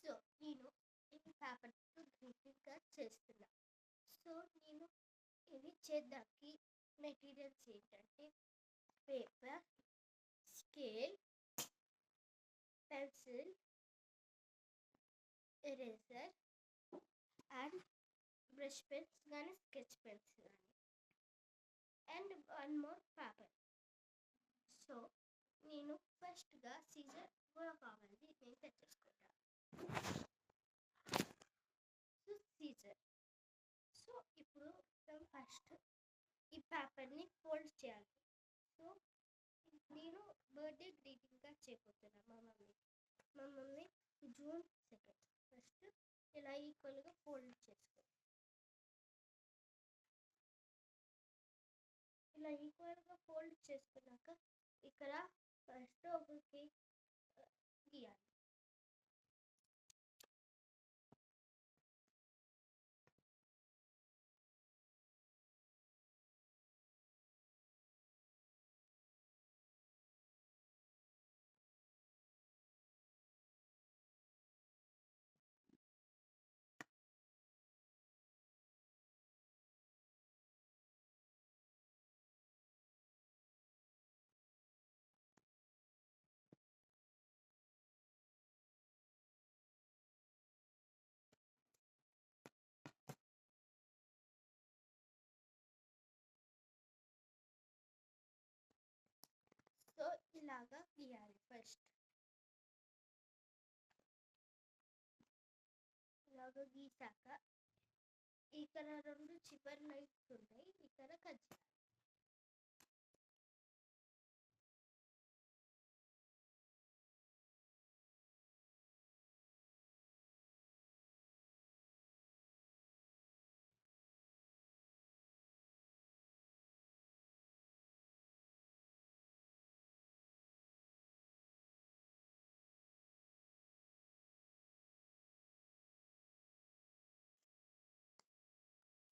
So నేను ఈ పేపర్తో గ్రీటింగ్ కార్డ్ చేస్తున్నా. సో నేను ఇది చేద్దానికి మెటీరియల్స్ ఏంటంటే paper, scale, pencil, eraser and brush pens కానీ స్కెచ్ పెన్స్ కానీ and one more paper. So నేను ఫస్ట్గా సీజర్ కూడా కావాలి, నేను తెచ్చేసుకుంటా. So Caesar. సో ఇప్పుడు మనం ఫస్ట్ ఈ పేపర్ని ఫోల్డ్ చేయాలి. సో నేను బర్త్డే గ్రీటింగ్గా చేయబోతున్నా మా మమ్మీ జూన్ 2. ఫస్ట్ ఇలా ఈక్వల్గా ఫోల్డ్ చేసుకో. ఇలా ఈక్వల్గా ఫోల్డ్ చేసుకున్నాక ఇక్కడ ఫస్ట్ ఒక కేక్ గీయాలి. సో ఇలాగా గీయాలి. ఫస్ట్ ఇలాగా గీసాక ఇక్కడ 2 చివరి లైన్స్ ఉన్నాయి, ఇక్కడ కట్ చేయాలి.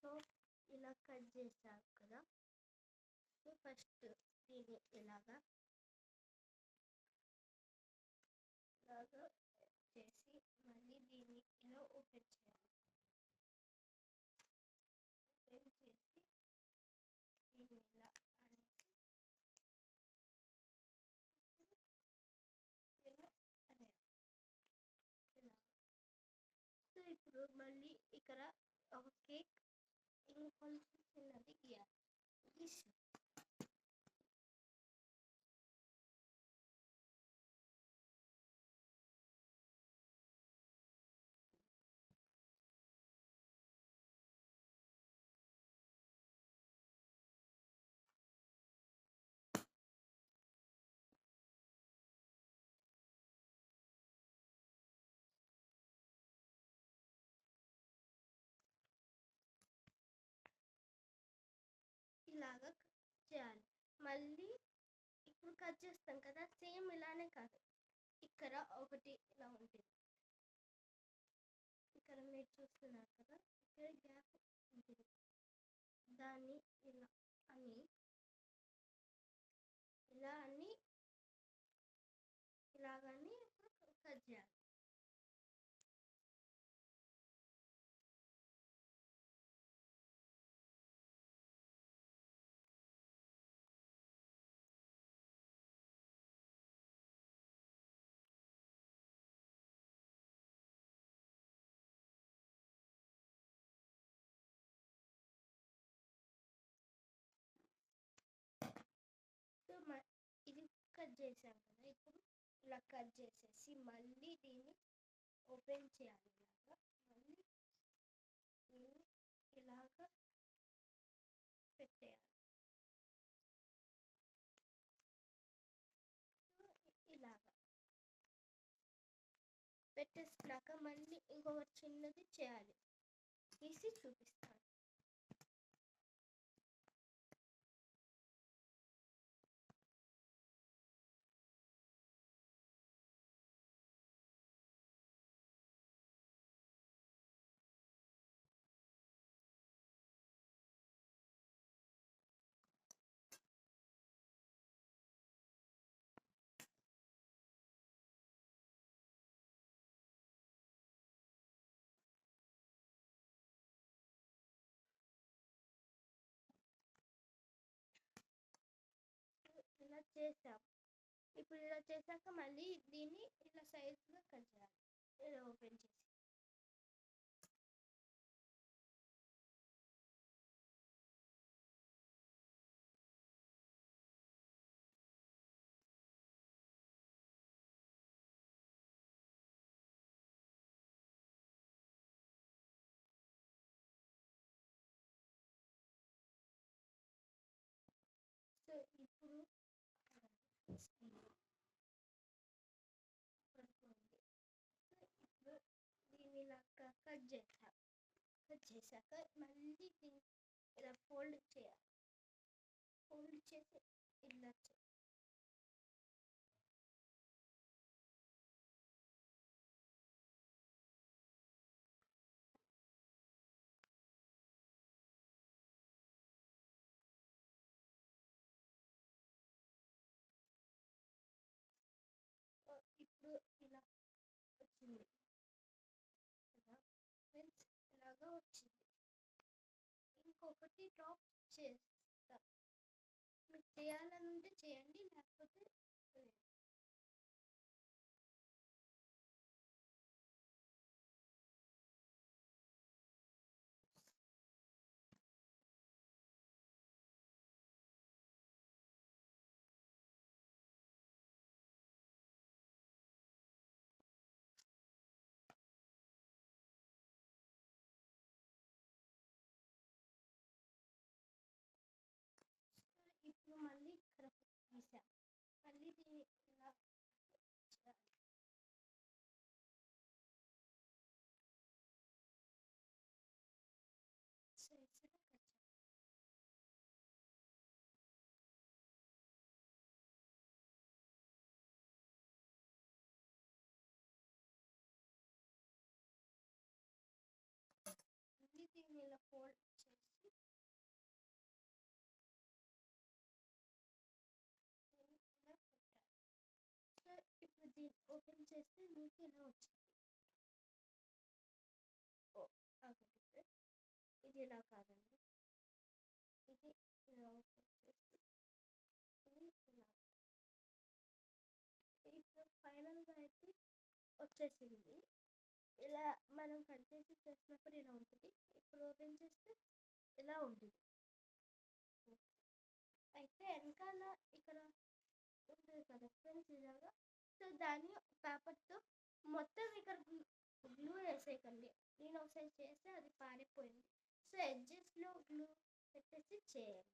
సో ఇలా కట్ చేసాం కదా. సో ఫస్ట్ దీన్ని ఇలాగా చేసి మళ్ళీ దీన్ని ఇలా ఓపెన్ చేయాలి. ఓపెన్ చేసి దీన్ని ఇలా అనేసి ఇలా అనేయాలి. ఇలా. సో ఇప్పుడు మళ్ళీ ఇక్కడ ఒక కేక్ ఇంకొంచెం చిన్నది గీయాలి. గీసి ఇలాగా చేయాలి. మళ్ళీ ఇప్పుడు కట్ చేస్తాం కదా, సేమ్ ఇలానే కాదు, ఇక్కడ ఒకటి ఇలా ఉంటుంది. ఇక్కడ మీరు చూస్తున్నారు కదా, ఇక్కడ గ్యాప్ ఉంటుంది. దాన్ని ఇలా అని ఇలాగని ఇప్పుడు కట్ చేయాలి. సో ఇది కట్ చేసాం కదా, ఇప్పుడు ఇలా కట్ చేసేసి మళ్ళీ దీన్ని ఓపెన్ చేయాలి. మళ్ళీ దీన్ని ఇలాగా పెట్టేయాలి. సో ఇలాగా పెట్టేసినాక మళ్ళీ ఇంకొక చిన్నది చేయాలి, తీసి చూపిస్తాను. చేసాం. ఇప్పుడు ఇలా చేశాక మళ్ళీ దీన్ని ఇలా సైజ్గా కట్ చేయాలి. ఇలా ఓపెన్ చేసి సో ఇప్పుడు పడుతుంది. సో ఇప్పుడు దీన్ని ఇలా కట్ చేసాం. కట్ చేశాక మళ్ళీ దీన్ని ఇలా ఫోల్డ్ చేయాలి. ఫోల్డ్ చేసి ఇలా ఇప్పుడు ఇలా వచ్చింది కదా ఫ్రెండ్స్, ఇలాగా వచ్చింది. ఇంకొకటి టాప్ చేస్తా. మీకు చేయాలని ఉంటే చేయండి, లేకపోతే లేదు. ఇప్పుడు మళ్ళీ ఇక్కడ తీసాం. మళ్ళీ దీన్ని ఇలా చేయాలి. సైజ్గా కట్ చేయాలి. మళ్ళీ దీన్ని ఇలా ఫోల్డ్ చేసి దీన్ని ఇలా పెట్టాలి. సో ఇప్పుడు దీన్ని ఓపెన్ చేస్తే మీకు ఇలా వచ్చింది. ఓ ఆగండి ఫ్రెండ్స్, ఇది ఇలా కాదండి, ఇది ఇలా ఓపెన్ చేసి ఇది ఇలా. ఇప్పుడు ఫైనల్గా అయితే వచ్చేసింది. ఇలా మనం కట్ చేసి చేసినప్పుడు ఇలా ఉంటుంది. ఇప్పుడు ఓపెన్ చేస్తే ఇలా ఉంటుంది. అయితే వెనకాల ఇక్కడ ఉంటుంది కదా ఫ్రెండ్స్ ఇలాగా. సో దాన్ని పేపర్తో మొత్తం ఇక్కడ గ్లూ వేసేయకండి. నేను ఒకసారి చేస్తే అది పారిపోయింది. సో ఎడ్జెస్లో గ్లూ పెట్టేసి చేయాలి.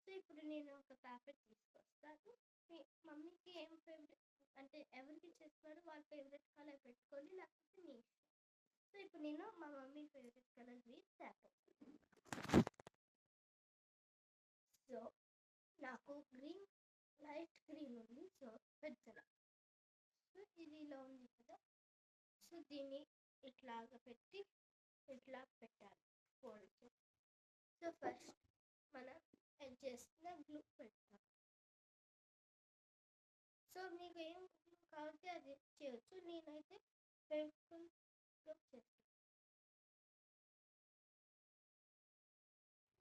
సో ఇప్పుడు నేను ఒక పేపర్ తీసుకొస్తాను. మీ మమ్మీకి ఏం ఫేవరెట్ అంటే ఎవరికి చేస్తున్నారో వాళ్ళ ఫేవరెట్ కలర్ పెట్టుకోండి, లేకపోతే మీ ఇష్టం. సో ఇప్పుడు నేను మా mummy favourite colour green paper. So నాకు గ్రీన్ లైట్ గ్రీన్ ఉంది. సో పెద్దలా. సో ఇది ఇలా ఉంది కదా. సో దీన్ని ఇట్లాగా పెట్టి ఇట్లా పెట్టాలి ఫోల్డ్ చేసి. సో ఫస్ట్ మనం ఎడ్జెస్లో గ్లూ పెడతాం. సో మీకు ఏం గ్లూ కావాలంటే అది చేయొచ్చు. నేనైతే ఫెవికాల్ చేస్తాను.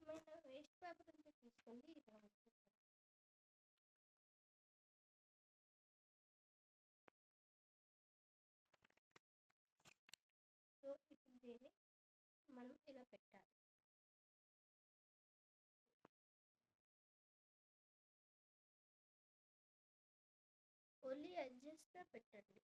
మన వేస్ట్ పేపర్ అంతా తీసుకోండి, ఇలా ఉంటుంది. సో ఇప్పుడు దీన్ని మనం ఇలా పెట్టాలి. ఓన్లీ ఎడ్జెస్గా పెట్టండి.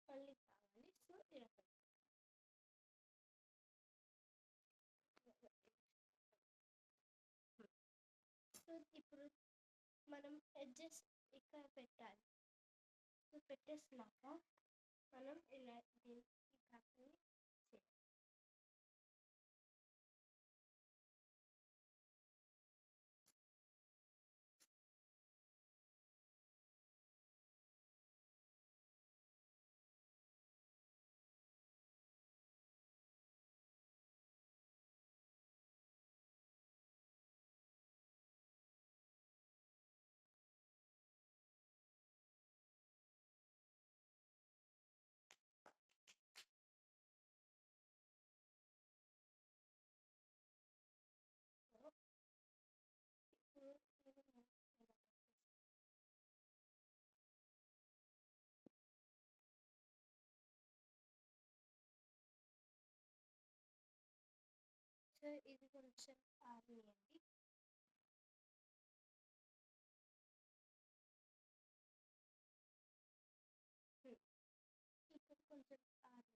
మళ్ళీ కావాలి. సో ఇలా పెట్టాలి. సో ఇప్పుడు మనం ఎడ్జెస్ ఇక్కడ పెట్టాలి. సో పెట్టేసినాక మనం ఇలా ఈ పేపర్ని సో ఇది కొంచెం ఆరనియండి. ఇప్పుడు కొంచెం ఆరని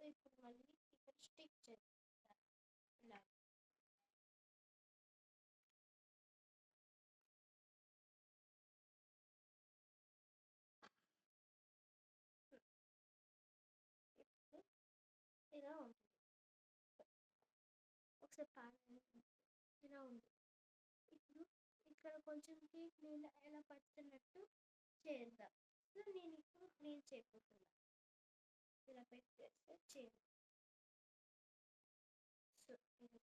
ఇప్పుడు మళ్ళీ ఇక్కడ స్టిక్ చేస్తాను ఇలా. ఇప్పుడు ఇలా ఉంటుంది. ఒకసారి పాలు ఇలా ఉంది. ఇప్పుడు ఇక్కడ కొంచెం క్లీన్ ఎలా పడుతున్నట్టు చేద్దాం. సో నేను ఇప్పుడు క్లీన్ చేయబోతున్నా. ఇలా పెట్టేస్తే చేయండి. సో ఇది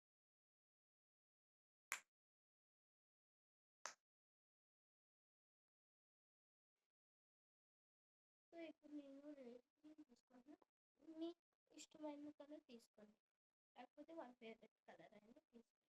సో ఇప్పుడు నేను క్లీన్ తీసుకున్నా. మీ ఇష్టమైన కలర్ తీసుకోండి, లేకపోతే వాళ్ళ ఫేవరెట్ కలర్ అయినా తీసుకోండి.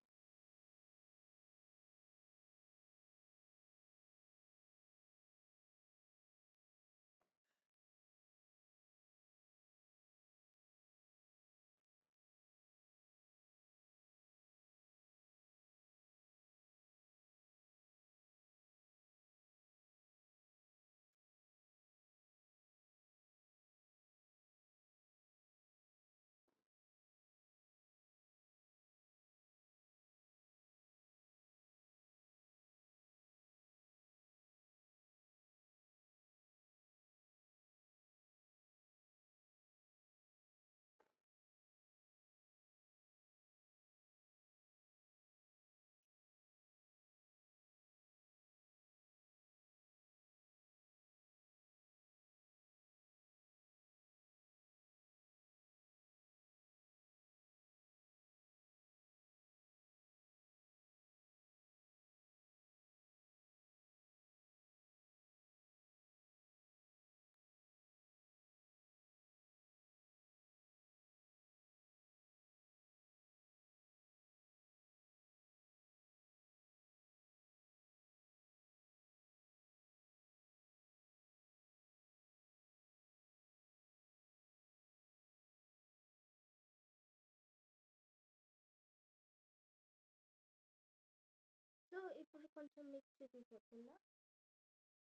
సో ఇప్పుడు కొంచెం మీకు చూపించకుండా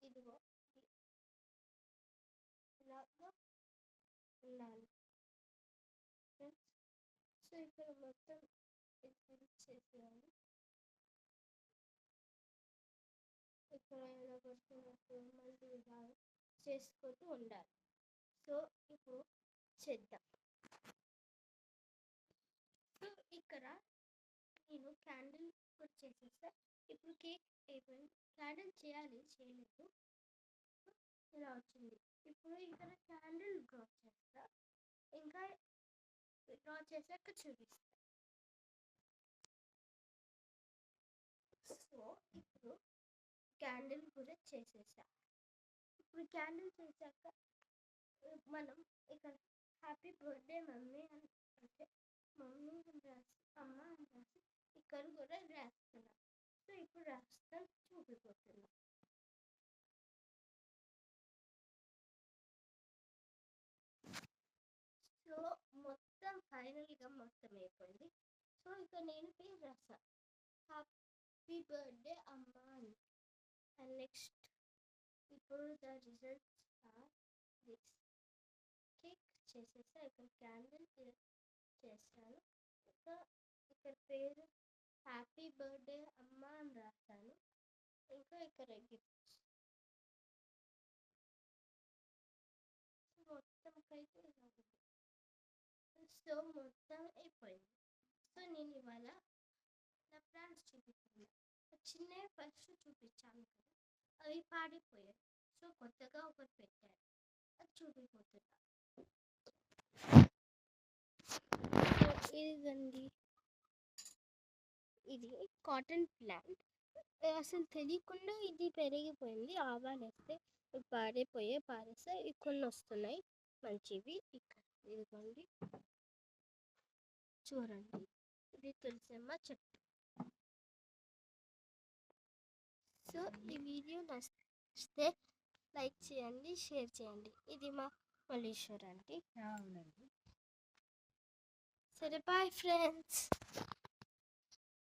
ఇదిగో ఇలాగా ఉండాలి ఫ్రెండ్స్. సో ఇక్కడ మొత్తం ఇది చేసేయాలి. ఇక్కడ ఎలా పడుతున్నట్టు మళ్ళీ ఇలా చేసుకుంటూ ఉండాలి. సో ఇప్పుడు చేద్దాం. సో ఇక్కడ నేను క్యాండిల్ కూడా చేసేస్తా. ఇప్పుడు కేక్ అయిపోయింది. క్యాండిల్ చేయలేదు. ఇలా వచ్చింది. ఇప్పుడు ఇక్కడ క్యాండిల్ డ్రా చేస్తా. ఇంకా డ్రా చేశాక చూపిస్తా. సో ఇప్పుడు క్యాండిల్ కూడా చేసేసా. ఇప్పుడు క్యాండిల్ చేశాక మనం ఇక్కడ హ్యాపీ బర్త్డే మమ్మీ అని అంటే మమ్మీ అని రాసి అమ్మ అని రాసి ఇక్కడ కూడా రాస్తున్నాం. సో ఇప్పుడు రాస్తాం, చూపిపోతున్నాం. సో మొత్తం ఫైనల్గా మొత్తం అయిపోయింది. సో ఇక నేను పేరు రాసా, హ్యాపీ బర్త్డే అమ్మ అని. అండ్ నెక్స్ట్ ఇప్పుడు the results are this. Cake చేసేసా, ఇక్కడ క్యాండిల్ చేస్తాను. ఇంకా ఇక్కడ పేరు హ్యాపీ బర్త్డే అమ్మ అని రాస్తాను. ఇంకా ఇక్కడ గిఫ్ట్స్. సో మొత్తం అయితే ఇలా ఉంది. సో మొత్తం అయిపోయింది. సో నేను ఇవాళ నా ప్లాన్స్ చూపిస్తున్నా. చిన్న ఫస్ట్ చూపించాను కదా, అవి పాడిపోయాయి. సో కొత్తగా ఒకటి పెట్టాను, అది చూపిపోతున్నా. సో ఇదండి, ఇది కాటన్ ప్లాంట్. అసలు తెలియకుండా ఇది పెరిగిపోయింది. ఆవాలు వేస్తే పారేస్తే కొన్ని వస్తున్నాయి మంచివి. ఇక్కడ ఇదిగోండి చూడండి, ఇది తులసమ్మ చెట్టు. సో ఈ వీడియో నచ్చితే లైక్ చేయండి, షేర్ చేయండి. ఇది మా మల్లీశ్వర్ ఆంటీ. అవునండి. సరే బాయ్ ఫ్రెండ్స్.